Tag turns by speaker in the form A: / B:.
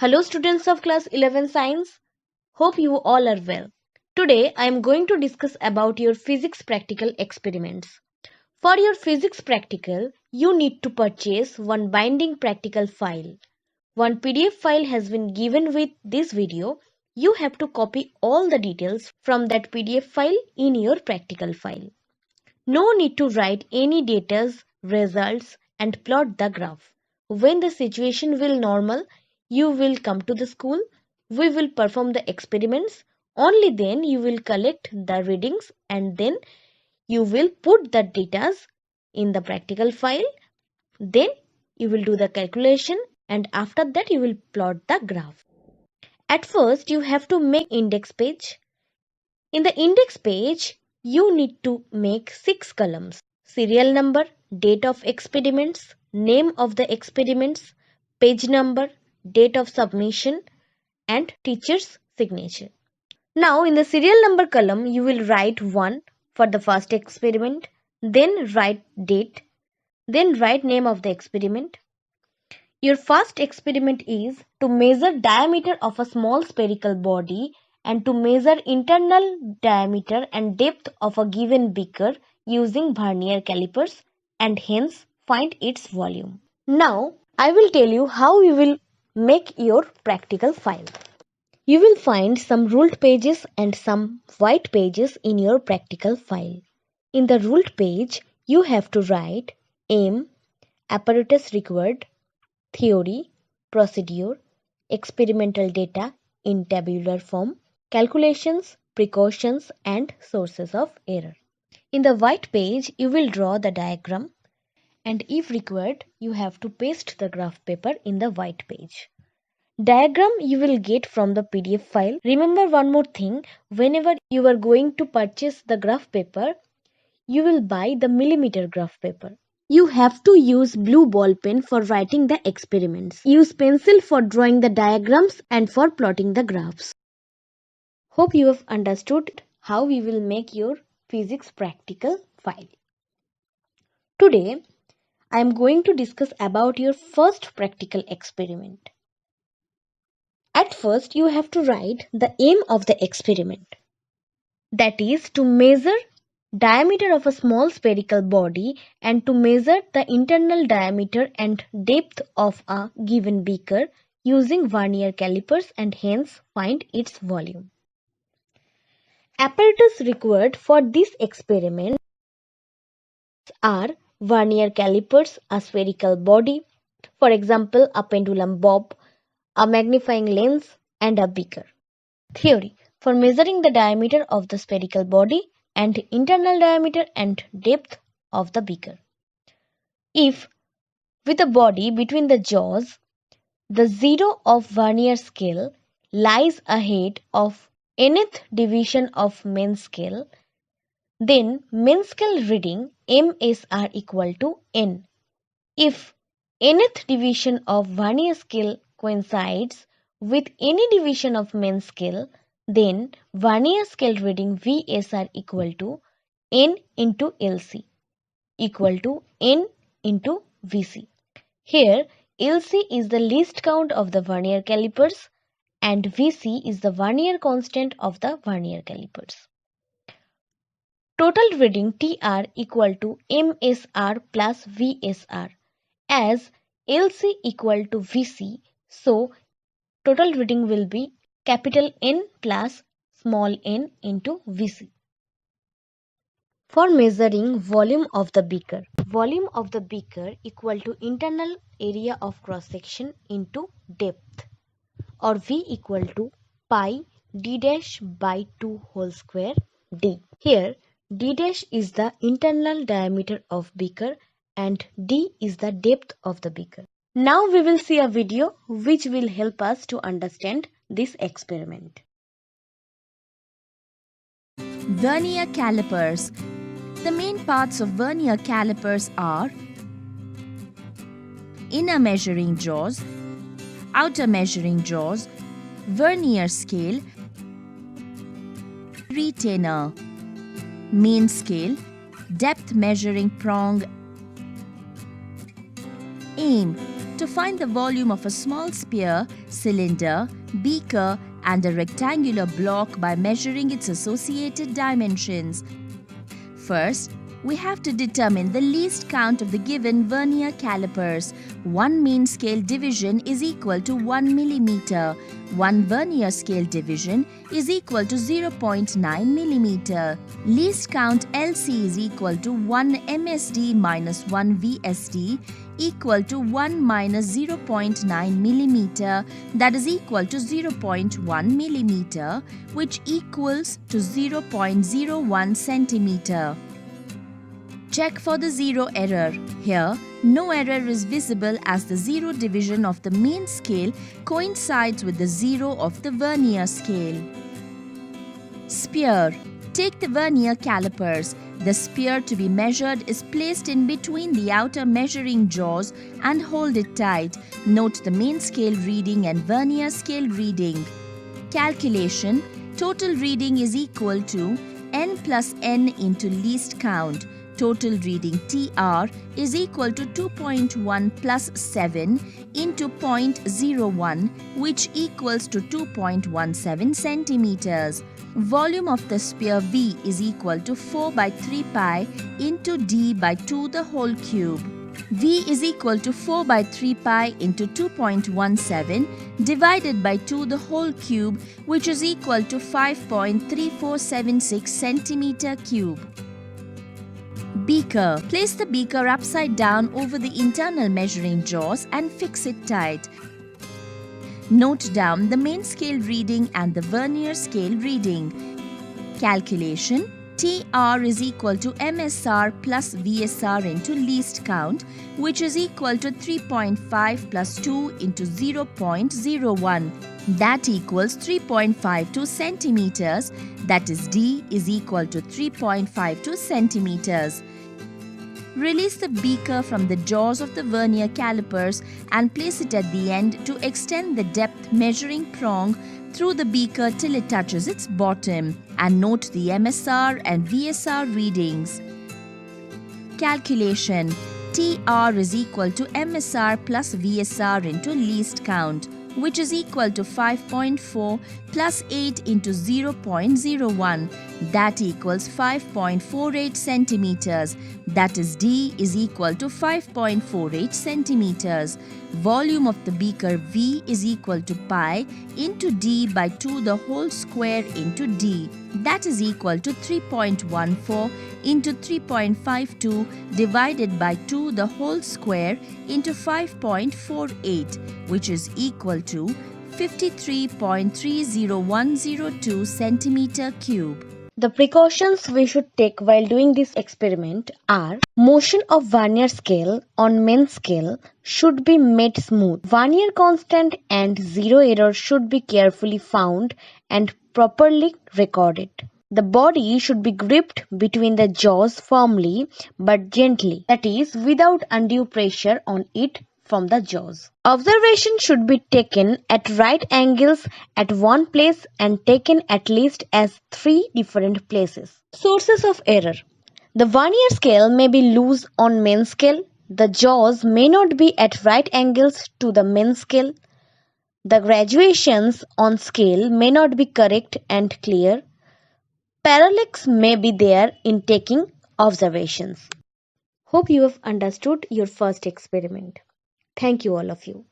A: Hello students of class 11 science. Hope you all are well. Today I am going to discuss about your physics practical experiments. For your physics practical, you need to purchase one binding practical file. One PDF file has been given with this video. You have to copy all the details from that PDF file in your practical file. No need to write any data, results and plot the graph. When the situation will normal, you will come to the school. We will perform the experiments. Only then you will collect the readings and then you will put the data in the practical file. Then you will do the calculation and after that you will plot the graph. At first you have to make index page. In the index page, you need to make 6 columns. Serial number, date of experiments, name of the experiments, page number, date of submission and teacher's signature. Now in the serial number column, you will write 1 for the first experiment, then write date, then write name of the experiment. Your first experiment is to measure diameter of a small spherical body and to measure internal diameter and depth of a given beaker using Vernier calipers and hence find its volume. Now I will tell you how you will make your practical file. You will find some ruled pages and some white pages in your practical file. In the ruled page, you have to write aim, apparatus required, theory, procedure, experimental data in tabular form, calculations, precautions and sources of error. In the white page, you will draw the diagram and if required, you have to paste the graph paper in the white page. Diagram you will get from the PDF file. Remember one more thing, whenever you are going to purchase the graph paper, you will buy the millimeter graph paper. You have to use blue ball pen for writing the experiments. Use pencil for drawing the diagrams and for plotting the graphs. Hope you have understood how we will make your physics practical file. Today, I am going to discuss about your first practical experiment. At first, you have to write the aim of the experiment. That is to measure diameter of a small spherical body and to measure the internal diameter and depth of a given beaker using Vernier calipers and hence find its volume. Apparatus required for this experiment are Vernier calipers, a spherical body, for example a pendulum bob, a magnifying lens and a beaker. Theory for measuring the diameter of the spherical body and internal diameter and depth of the beaker. If with a body between the jaws, the zero of Vernier scale lies ahead of nth division of main scale, then main scale reading MSR equal to N. If nth division of Vernier scale coincides with any division of main scale, then Vernier scale reading VSR equal to N into LC equal to N into VC. Here LC is the least count of the Vernier calipers and VC is the Vernier constant of the Vernier calipers. Total reading TR equal to MSR plus VSR as LC equal to VC, so total reading will be capital N plus small n into Vc. For measuring volume of the beaker equal to internal area of cross section into depth or V equal to pi d dash by 2 whole square d. Here d dash is the internal diameter of beaker and d is the depth of the beaker. Now we will see a video which will help us to understand this experiment.
B: Vernier calipers. The main parts of vernier calipers are inner measuring jaws, outer measuring jaws, vernier scale, retainer, main scale, depth measuring prong, aim, to find the volume of a small sphere, cylinder, beaker, and a rectangular block by measuring its associated dimensions. First, we have to determine the least count of the given vernier calipers. One mean scale division is equal to 1 millimeter. One vernier scale division is equal to 0.9 millimeter. Least count LC is equal to 1 MSD minus 1 VSD equal to 1 minus 0.9 millimeter, that is equal to 0.1 millimeter, which equals to 0.01 centimeter. Check for the zero error. Here, no error is visible as the zero division of the mean scale coincides with the zero of the vernier scale. Sphere. Take the vernier calipers. The sphere to be measured is placed in between the outer measuring jaws and hold it tight. Note the main scale reading and vernier scale reading. Calculation. Total reading is equal to n plus n into least count. Total reading TR is equal to 2.1 plus 7 into 0.01, which equals to 2.17 centimeters. Volume of the sphere V is equal to 4 by 3 pi into D by 2 the whole cube. V is equal to 4 by 3 pi into 2.17 divided by 2 the whole cube, which is equal to 5.3476 centimeter cube. Beaker. Place the beaker upside down over the internal measuring jaws and fix it tight. Note down the main scale reading and the vernier scale reading. Calculation. TR is equal to MSR plus VSR into least count, which is equal to 3.5 plus 2 into 0.01. That equals 3.52 centimeters. That is D is equal to 3.52 centimeters. Release the beaker from the jaws of the vernier calipers and place it at the end to extend the depth measuring prong through the beaker till it touches its bottom, and note the MSR and VSR readings. Calculation. TR is equal to MSR plus VSR into least count, which is equal to 5.4 plus 8 into 0.01. That equals 5.48 centimeters. That is D is equal to 5.48 centimeters. Volume of the beaker V is equal to pi into D by 2 the whole square into D. That is equal to 3.14 into 3.52 divided by 2 the whole square into 5.48, which is equal to 53.30102 centimeter cube.
A: The precautions we should take while doing this experiment are: motion of vernier scale on main scale should be made smooth. Vernier constant and zero error should be carefully found and properly recorded. The body should be gripped between the jaws firmly but gently, that is, without undue pressure on it from the jaws. Observation should be taken at right angles at one place and taken at least as 3 different places. Sources of error. The vernier scale may be loose on main scale. The jaws may not be at right angles to the main scale. The graduations on scale may not be correct and clear. Parallax may be there in taking observations. Hope you have understood your first experiment. Thank you all of you.